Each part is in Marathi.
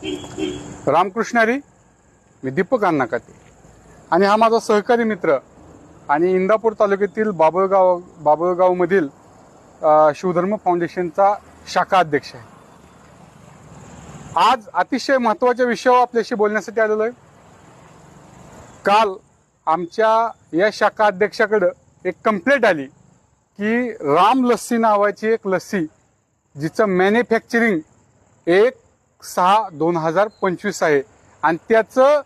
रामकृष्ण हरी. मी दीपक अण्णा काते आणि हा माझा सहकारी मित्र आणि इंदापूर तालुक्यातील बाबळगावमधील शिवधर्म फाउंडेशनचा शाखा अध्यक्ष आहे. आज अतिशय महत्त्वाच्या विषयावर आपल्याशी बोलण्यासाठी आलेलो आहे. काल आमच्या या शाखा अध्यक्षाकडे एक कंप्लेंट आली की राम लस्सी नावाची एक लस्सी जिचं मॅन्युफॅक्चरिंग 1/6/2025 आहे आणि त्याचं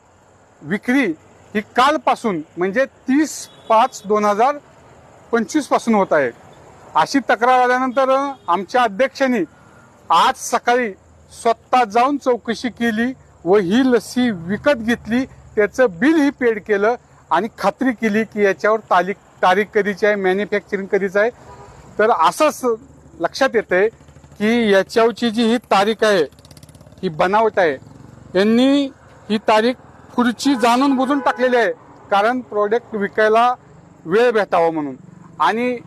विक्री ही कालपासून म्हणजे 30/5/2025 पासून होत आहे. अशी तक्रार आल्यानंतर आमच्या अध्यक्षांनी आज सकाळी स्वतः जाऊन चौकशी केली व ही लस्सी विकत घेतली, त्याचं बिल ही पेड केलं आणि खात्री केली की याच्यावर तारीख कधीची आहे, मॅन्युफॅक्चरिंग कधीच आहे. तर असंच लक्षात येतंय की याच्यावरची जी ही तारीख आहे ही बनावट आहे. यांनी ही तारीख पुढची जाणून बुजून टाकलेली आहे कारण प्रोडक्ट विकायला वेळ भेटावा म्हणून. आणि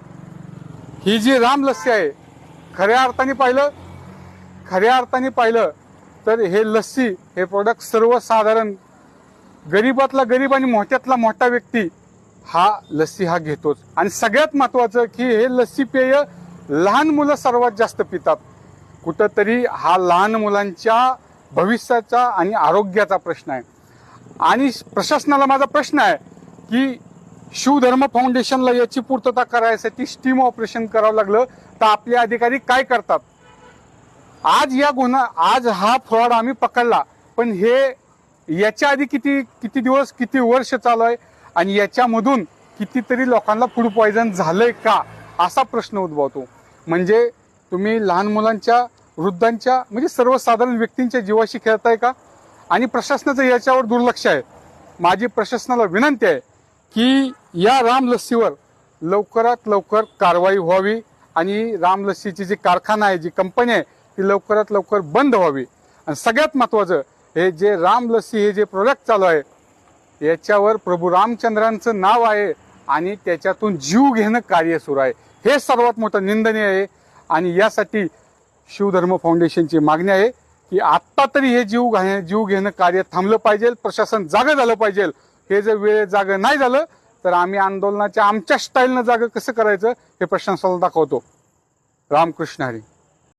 ही जी राम लस्सी आहे खऱ्या अर्थाने पाहिलं तर हे लस्सी हे प्रोडक्ट सर्वसाधारण गरीबातला गरीब आणि मोठ्यातला मोठा व्यक्ती हा लस्सी हा घेतोच. आणि सगळ्यात महत्वाचं की हे लस्सी पेय लहान मुलं सर्वात जास्त पितात. कुठंतरी हा लहान मुलांच्या भविष्याचा आणि आरोग्याचा प्रश्न आहे. आणि प्रशासनाला माझा प्रश्न आहे की शिवधर्म फाउंडेशनला याची पूर्तता करायसाठी स्टीम ऑपरेशन करावं लागलं तर आपले अधिकारी काय करतात. आज हा फ्रॉड आम्ही पकडला, पण हे याच्या आधी किती दिवस किती वर्ष चालू आहे आणि याच्यामधून कितीतरी लोकांना फूड पॉयझन झालंय का असा प्रश्न उद्भवतो. म्हणजे तुम्ही लहान मुलांच्या, वृद्धांच्या म्हणजे सर्वसाधारण व्यक्तींच्या जीवाशी खेळताय का. आणि प्रशासनाचं याच्यावर दुर्लक्ष आहे. माझी प्रशासनाला विनंती आहे की या राम लस्सीवर लवकरात लवकर कारवाई व्हावी आणि राम लस्सीची जी कारखाना आहे, जी कंपनी आहे ती लवकरात लवकर बंद व्हावी. आणि सगळ्यात महत्त्वाचं हे जे राम लस्सी हे जे प्रोडक्ट चालू आहे याच्यावर प्रभू रामचंद्रांचं नाव आहे आणि त्याच्यातून जीव घेणं कार्य सुरू आहे. हे सर्वात मोठं निंदनीय आहे. आणि यासाठी शिवधर्म फाउंडेशनची मागणी आहे की आत्ता तरी हे जीव घेणं कार्य थांबलं पाहिजे, प्रशासन जागं झालं पाहिजे. हे जर वेळ जागं नाही झालं तर आम्ही आंदोलनाच्या आमच्या स्टाईलनं जागं कसं करायचं हे प्रशासनाला दाखवतो. रामकृष्ण हरी.